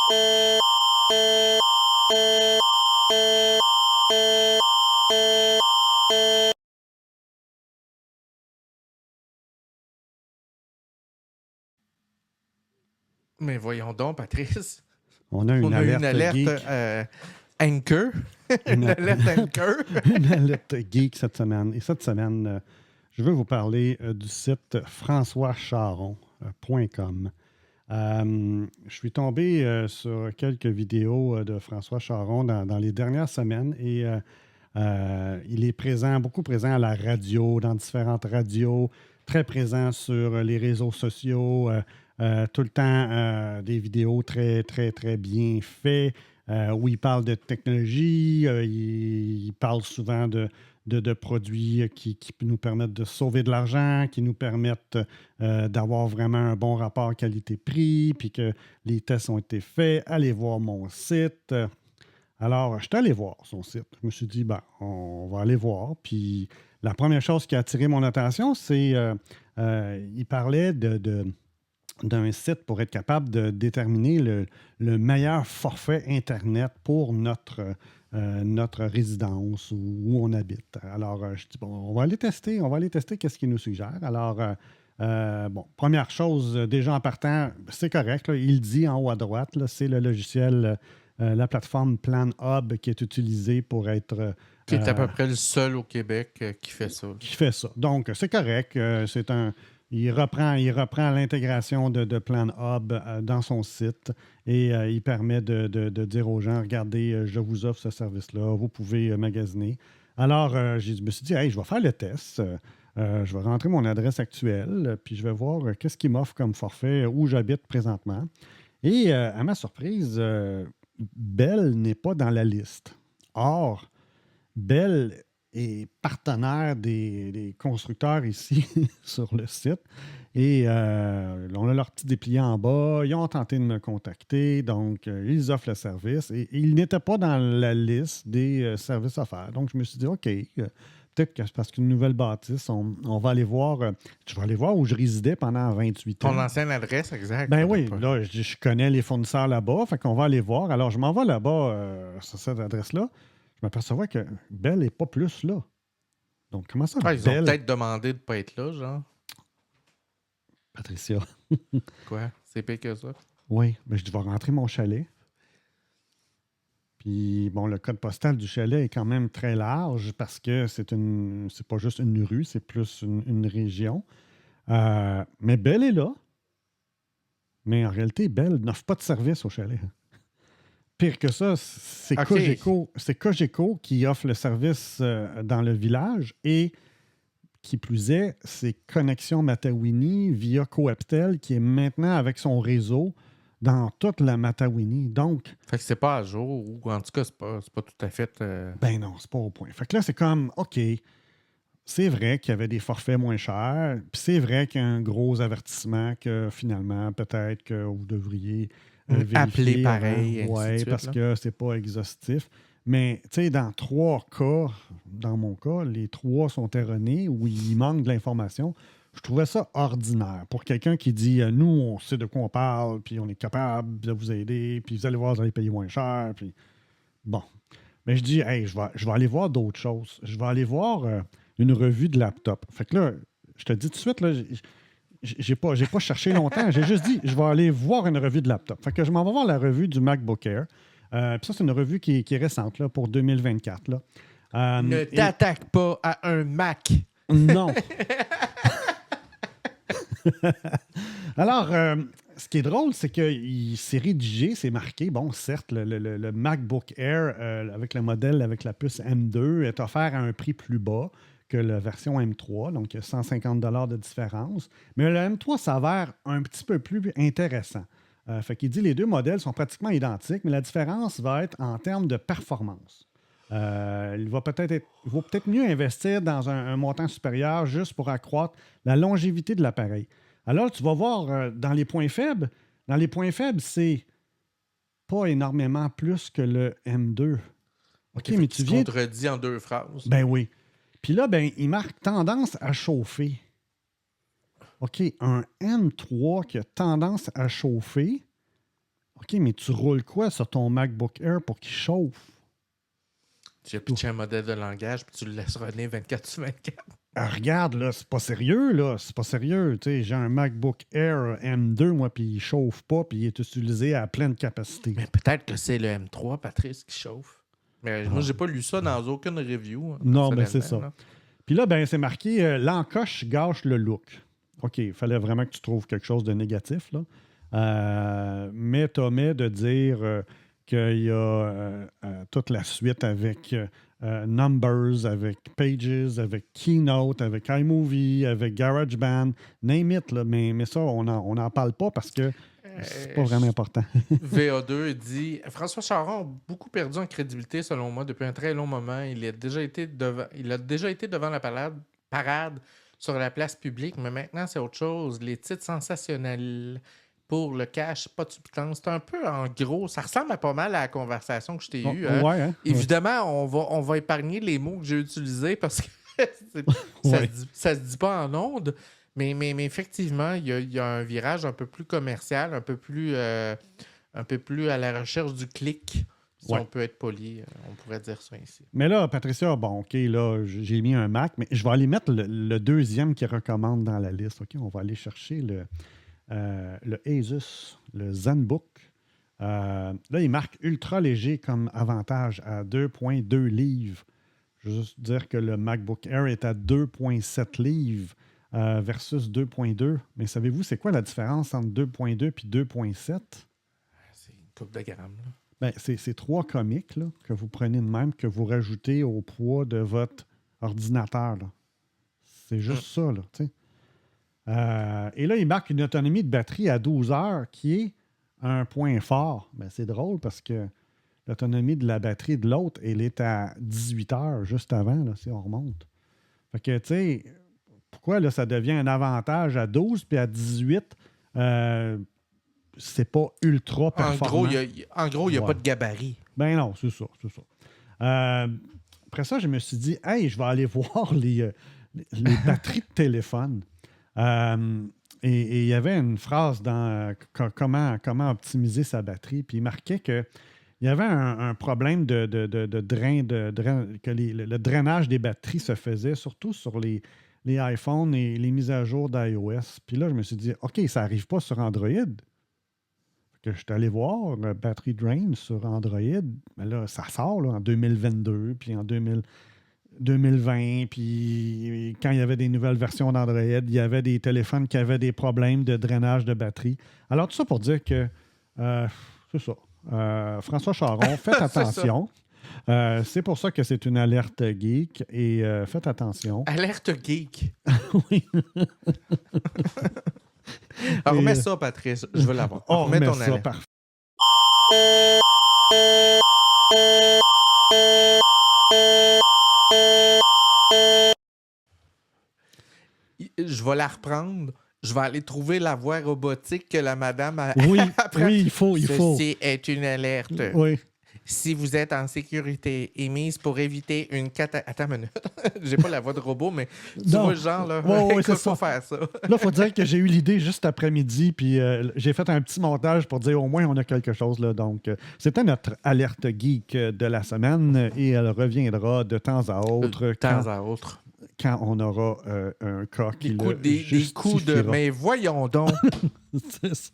Mais voyons donc, Patrice. On a une alerte geek. Anchor. Une alerte Anchor. Une alerte geek cette semaine. Et cette semaine, je veux vous parler du site françoischaron.com. Je suis tombé sur quelques vidéos de François Charon dans les dernières semaines et il est présent, beaucoup présent à la radio, dans différentes radios, très présent sur les réseaux sociaux, tout le temps des vidéos très, très, très bien faites, où il parle de technologie, il parle souvent de produits qui nous permettent de sauver de l'argent, qui nous permettent d'avoir vraiment un bon rapport qualité-prix, puis que les tests ont été faits. Allez voir mon site. Alors, je suis allé voir son site. Je me suis dit, on va aller voir. Puis la première chose qui a attiré mon attention, c'est il parlait d'un site pour être capable de déterminer le meilleur forfait Internet pour notre résidence où on habite. Alors, je dis, on va aller tester qu'est-ce qu'il nous suggère. Alors, première chose, déjà en partant, c'est correct, là, il dit en haut à droite, là, c'est le logiciel, la plateforme PlanHub qui est utilisée pour être... qui est à peu près le seul au Québec qui fait ça. Qui fait ça. Donc, c'est correct. Il reprend l'intégration de PlanHub dans son site et il permet de dire aux gens, regardez, je vous offre ce service-là, vous pouvez magasiner. Alors, je me suis dit, hey, je vais faire le test. Je vais rentrer mon adresse actuelle, puis je vais voir qu'est-ce qu'il m'offre comme forfait, où j'habite présentement. Et à ma surprise, Bell n'est pas dans la liste. Or, Bell est partenaire des constructeurs ici sur le site. Et on a leur petit dépliant en bas. Ils ont tenté de me contacter. Donc, ils offrent le service. Et ils n'étaient pas dans la liste des services offerts. Donc, je me suis dit, OK, peut-être que c'est parce qu'une nouvelle bâtisse, on va aller voir. Je vais aller voir où je résidais pendant 28 ans. Ton ancienne adresse, exact. Ben oui, là, je connais les fournisseurs là-bas. Fait qu'on va aller voir. Alors, je m'en vais là-bas sur cette adresse-là. Je m'aperçois que Bell n'est pas plus là. Donc, comment ça, Ils ont peut-être demandé de ne pas être là, genre. Patricia. Quoi? C'est pire que ça? Oui, mais je vais rentrer mon chalet. Puis, bon, le code postal du chalet est quand même très large parce que c'est pas juste une rue, c'est plus une région. Mais Bell est là. Mais en réalité, Bell n'offre pas de service au chalet. Pire que ça, c'est Cogeco qui offre le service dans le village et qui plus est, c'est Connexion Matawini via Coeptel qui est maintenant avec son réseau dans toute la Matawini. Donc, fait que c'est pas à jour ou en tout cas, c'est pas tout à fait... Ben non, c'est pas au point. Fait que là, c'est comme, OK, c'est vrai qu'il y avait des forfaits moins chers, puis c'est vrai qu'il y a un gros avertissement que finalement, peut-être que vous devriez... appeler pareil. Oui, parce que c'est pas exhaustif. Mais, tu sais, dans 3 cas, dans mon cas, les 3 sont erronés ou il manque de l'information. Je trouvais ça ordinaire. Pour quelqu'un qui dit, nous, on sait de quoi on parle, puis on est capable de vous aider, puis vous allez voir, vous allez payer moins cher, puis bon. Mais je dis, hey, je vais aller voir d'autres choses. Je vais aller voir une revue de laptop. Fait que là, je te dis tout de suite, là, j'ai pas cherché longtemps. J'ai juste dit, je vais aller voir une revue de laptop. Fait que je m'en vais voir la revue du MacBook Air. Puis ça, c'est une revue qui est récente là, pour 2024. Là. Ne t'attaque pas à un Mac. Non. Alors, ce qui est drôle, c'est que c'est rédigé, c'est marqué. Bon, certes, le MacBook Air avec le modèle avec la puce M2 est offert à un prix plus bas que la version M3, donc il y a 150 $ de différence. Mais le M3 s'avère un petit peu plus intéressant. Fait qu'il dit que les 2 modèles sont pratiquement identiques, mais la différence va être en termes de performance. Il vaut peut-être mieux investir dans un montant supérieur juste pour accroître la longévité de l'appareil. Alors, tu vas voir dans les points faibles. Dans les points faibles, c'est pas énormément plus que le M2. OK, mais tu viens... contredit en 2 phrases. Ben oui. Puis là, il marque tendance à chauffer. OK, un M3 qui a tendance à chauffer. OK, mais tu roules quoi sur ton MacBook Air pour qu'il chauffe? Tu as pitché un modèle de langage puis tu le laisses runner 24/24. Ah, regarde, là, c'est pas sérieux, là. C'est pas sérieux. Tu sais, j'ai un MacBook Air M2, moi, puis il chauffe pas, puis il est utilisé à pleine capacité. Mais peut-être que c'est le M3, Patrice, qui chauffe. Mais moi, j'ai pas lu ça dans aucune review. Non, mais c'est personnellement, ça. là. Puis là, ben, c'est marqué l'encoche gâche le look. OK, il fallait vraiment que tu trouves quelque chose de négatif, là. Mais t'omets de dire qu'il y a toute la suite avec Numbers, avec Pages, avec Keynote, avec iMovie, avec GarageBand, name it, là. Mais ça, on n'en parle pas parce que c'est pas vraiment important. VA2 dit François Charon a beaucoup perdu en crédibilité, selon moi, depuis un très long moment. Il a déjà été devant la parade sur la place publique, mais maintenant, c'est autre chose. Les titres sensationnels pour le cash, pas de substance. C'est un peu en gros. Ça ressemble à pas mal à la conversation que je t'ai eue. Hein. Ouais, hein? Évidemment, on va épargner les mots que j'ai utilisés parce que ça se dit pas en ondes. Mais effectivement, il y a un virage un peu plus commercial, un peu plus à la recherche du clic. Si on peut être poli, on pourrait dire ça ainsi. Mais là, Patricia, bon, OK, là, j'ai mis un Mac, mais je vais aller mettre le deuxième qui recommande dans la liste. OK, on va aller chercher le Asus, le ZenBook. Là, il marque ultra léger comme avantage à 2,2 livres. Je veux juste dire que le MacBook Air est à 2,7 livres versus 2,2. Mais savez-vous, c'est quoi la différence entre 2,2 et 2,7? C'est une coupe de grammes. Là. Ben, c'est 3 comics là, que vous prenez de même, que vous rajoutez au poids de votre ordinateur. Là. C'est juste ça. Là, et là, il marque une autonomie de batterie à 12 heures qui est un point fort. Ben, c'est drôle parce que l'autonomie de la batterie de l'autre, elle est à 18 heures juste avant, là, si on remonte. Fait que, tu sais, pourquoi là, ça devient un avantage à 12 puis à 18? C'est pas ultra performant. En gros, il n'y a pas de gabarit. Ben non, c'est ça. Après ça, je me suis dit, hey, je vais aller voir les batteries de téléphone. Et il y avait une phrase dans comment optimiser sa batterie. Puis il marquait qu'il y avait un problème de drain, que le drainage des batteries se faisait, surtout sur les iPhones et les mises à jour d'iOS. Puis là, je me suis dit, OK, ça n'arrive pas sur Android. Que je suis allé voir Battery Drain sur Android. Mais là, ça sort là, en 2022, puis en 2020, puis quand il y avait des nouvelles versions d'Android, il y avait des téléphones qui avaient des problèmes de drainage de batterie. Alors, tout ça pour dire que c'est ça. François Charon, faites attention. C'est pour ça que c'est une alerte geek et faites attention. Alerte geek. Oui. Alors, remets ça, Patrice. Je veux l'avoir. Remets ton alerte. Parfait. Je vais la reprendre. Je vais aller trouver la voix robotique que la madame a. Oui, oui, il faut. Ceci est une alerte. Oui. Si vous êtes en sécurité émise pour éviter une catastrophe. Attends une minute. J'ai pas la voix de robot, mais tu vois le genre, là. Ouais, il faut faire ça. Là, il faut dire que j'ai eu l'idée juste après-midi, puis j'ai fait un petit montage pour dire au moins on a quelque chose. Là. Donc, c'était notre alerte geek de la semaine et elle reviendra de temps à autre. Quand on aura un cas qui des coups de... Mais voyons donc! C'est ça.